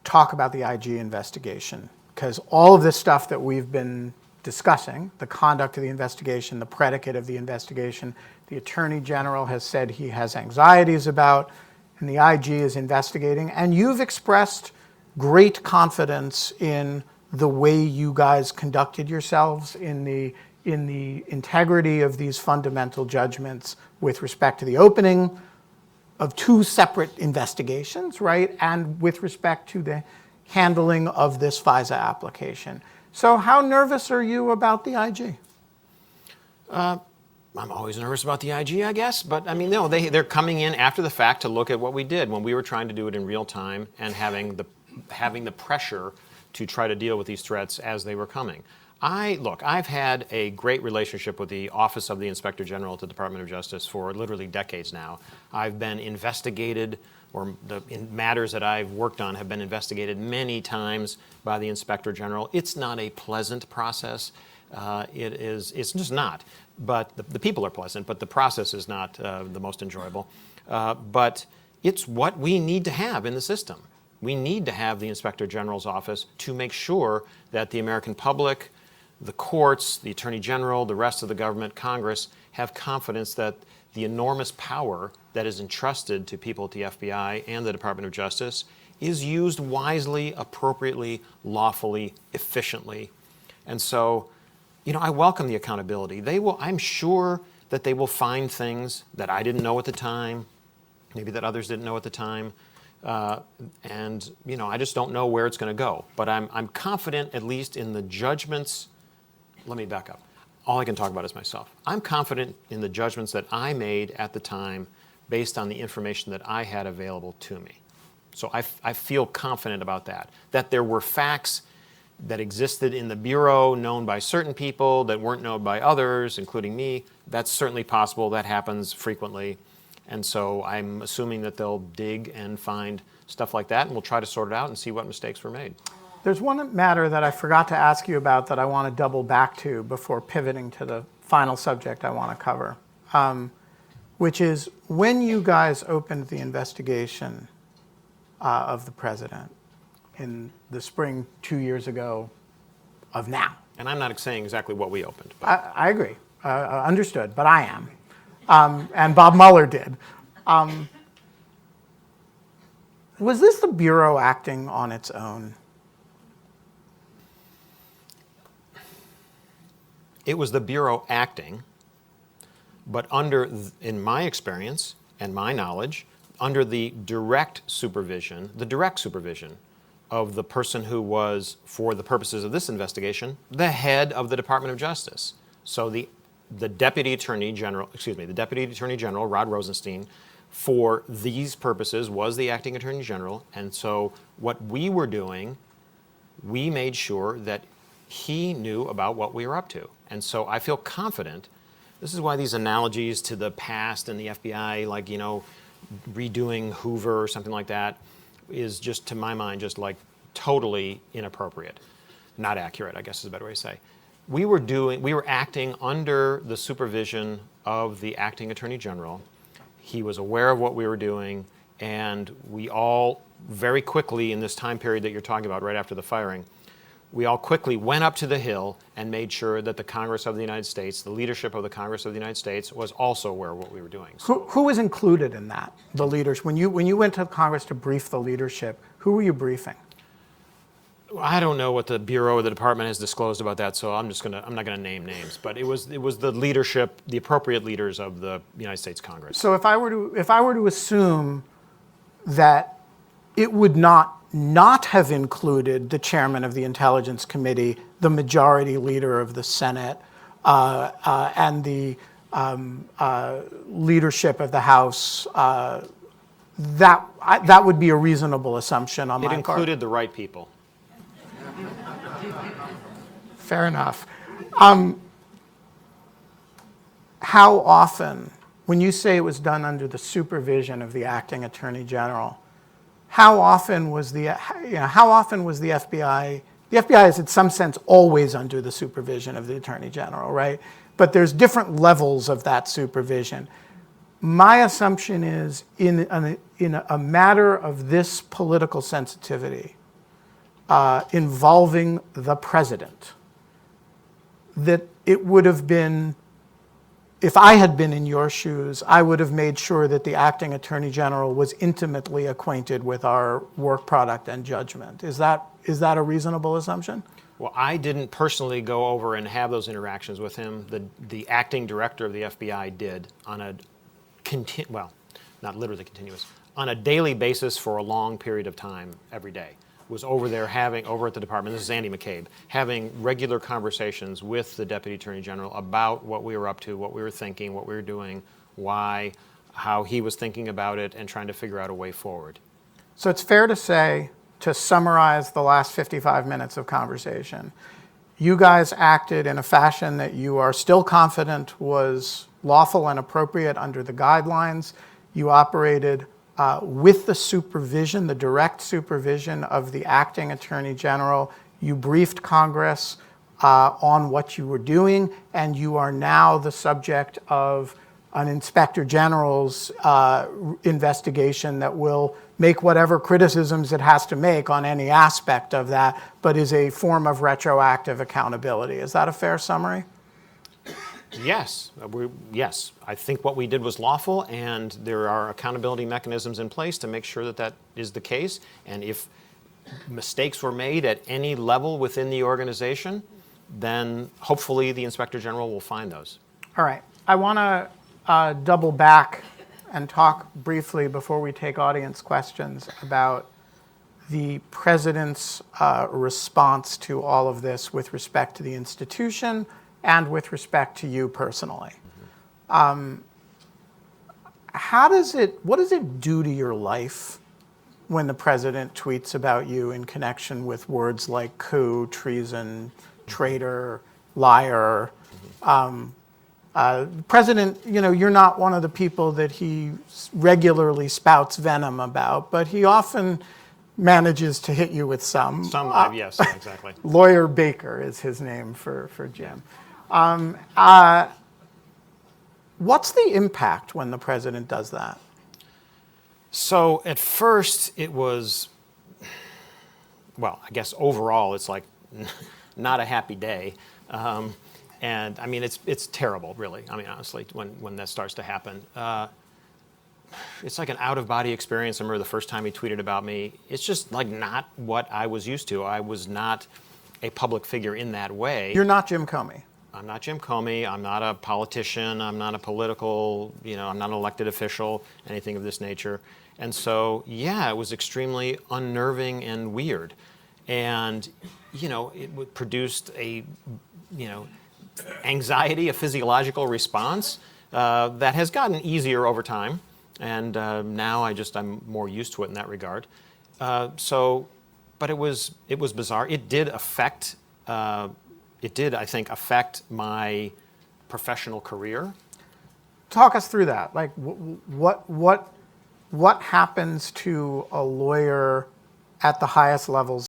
talk about the IG investigation, because all of this stuff that we've been discussing, the conduct of the investigation, the predicate of the investigation, the Attorney General has said he has anxieties about, and the IG is investigating, and you've expressed great confidence in the way you guys conducted yourselves, in the integrity of these fundamental judgments with respect to the opening of two separate investigations, right? And with respect to the handling of this FISA application. So how nervous are you about the IG? I'm always nervous about the IG, I guess. But I mean, no, they're coming in after the fact to look at what we did when we were trying to do it in real time and having the pressure to try to deal with these threats as they were coming. I've had a great relationship with the Office of the Inspector General at the Department of Justice for literally decades now. I've been investigated, or in matters that I've worked on have been investigated many times by the Inspector General. It's not a pleasant process. It's just not. But the people are pleasant, but the process is not the most enjoyable. But it's what we need to have in the system. We need to have the Inspector General's office to make sure that the American public, the courts, the Attorney General, the rest of the government, Congress, have confidence that the enormous power that is entrusted to people at the FBI and the Department of Justice is used wisely, appropriately, lawfully, efficiently. And so, I welcome the accountability. I'm sure that they will find things that I didn't know at the time, maybe that others didn't know at the time. And I just don't know where it's going to go. But I'm confident, at least in the judgments. Let me back up. All I can talk about is myself. I'm confident in the judgments that I made at the time based on the information that I had available to me. So I feel confident about that. That there were facts that existed in the Bureau known by certain people that weren't known by others, including me. That's certainly possible. That happens frequently. And so I'm assuming that they'll dig and find stuff like that, and we'll try to sort it out and see what mistakes were made. There's one matter that I forgot to ask you about that I want to double back to before pivoting to the final subject I want to cover, which is when you guys opened the investigation of the president in the spring 2 years ago of now. And I'm not saying exactly what we opened. But I agree. Understood, but I am. And Bob Mueller did. Was this the Bureau acting on its own? It was the Bureau acting, but in my experience and my knowledge, under the direct supervision of the person who was, for the purposes of this investigation, the head of the Department of Justice. So the Deputy Attorney General, Rod Rosenstein, for these purposes was the acting Attorney General. And so what we were doing, we made sure that he knew about what we were up to. And so I feel confident. This is why these analogies to the past and the FBI, like, redoing Hoover or something like that, is just, to my mind, just like totally inappropriate. Not accurate, I guess is a better way to say. We were acting under the supervision of the acting Attorney General. He was aware of what we were doing, and we all very quickly, in this time period that you're talking about, right after the firing, we all quickly went up to the Hill and made sure that the Congress of the United States, the leadership of the Congress of the United States, was also aware of what we were doing. So, who was included in that? The leaders. When you went to Congress to brief the leadership, who were you briefing? I don't know what the Bureau or the Department has disclosed about that, so I'm not gonna name names. But it was the leadership, the appropriate leaders of the United States Congress. So if I were to assume that it would not have included the chairman of the Intelligence Committee, the majority leader of the Senate, and the leadership of the House, that would be a reasonable assumption on my part. It included the right people. Fair enough. How often, when you say it was done under the supervision of the acting Attorney General, how often was the FBI? The FBI is in some sense always under the supervision of the Attorney General, right? But there's different levels of that supervision. My assumption is in a matter of this political sensitivity involving the president, that it would have been, if I had been in your shoes, I would have made sure that the acting attorney general was intimately acquainted with our work product and judgment. Is that a reasonable assumption? Well, I didn't personally go over and have those interactions with him. The acting director of the FBI did on a well, not literally continuous, on a daily basis for a long period of time every day. Was over there over at the department, this is Andy McCabe, having regular conversations with the Deputy Attorney General about what we were up to, what we were thinking, what we were doing, why, how he was thinking about it, and trying to figure out a way forward. So it's fair to say, to summarize the last 55 minutes of conversation, you guys acted in a fashion that you are still confident was lawful and appropriate under the guidelines. You operated with the supervision, the direct supervision of the acting attorney general. You briefed Congress on what you were doing, and you are now the subject of an inspector general's investigation that will make whatever criticisms it has to make on any aspect of that, but is a form of retroactive accountability. Is that a fair summary? Yes, yes. I think what we did was lawful, and there are accountability mechanisms in place to make sure that that is the case. And if mistakes were made at any level within the organization, then hopefully the Inspector General will find those. All right. I want to double back and talk briefly before we take audience questions about the president's response to all of this with respect to the institution and with respect to you personally. What does it do to your life when the president tweets about you in connection with words like coup, treason, traitor, liar? President, you're not one of the people that he regularly spouts venom about, but he often manages to hit you with some. Yes, exactly. Lawyer Baker is his name for Jim. What's the impact when the president does that? So at first it was, well, I guess overall it's like not a happy day. And I mean, it's terrible, really. I mean, honestly, when that starts to happen. It's like an out-of-body experience. I remember the first time he tweeted about me. It's just like not what I was used to. I was not a public figure in that way. You're not Jim Comey. I'm not Jim Comey. I'm not a politician. I'm not a political, I'm not an elected official, anything of this nature. And so, yeah, it was extremely unnerving and weird. And, it produced a, anxiety, a physiological response that has gotten easier over time. And now I'm more used to it in that regard. But it was bizarre. It did affect, I think, affect my professional career. Talk us through that. Like, what happens to a lawyer at the highest levels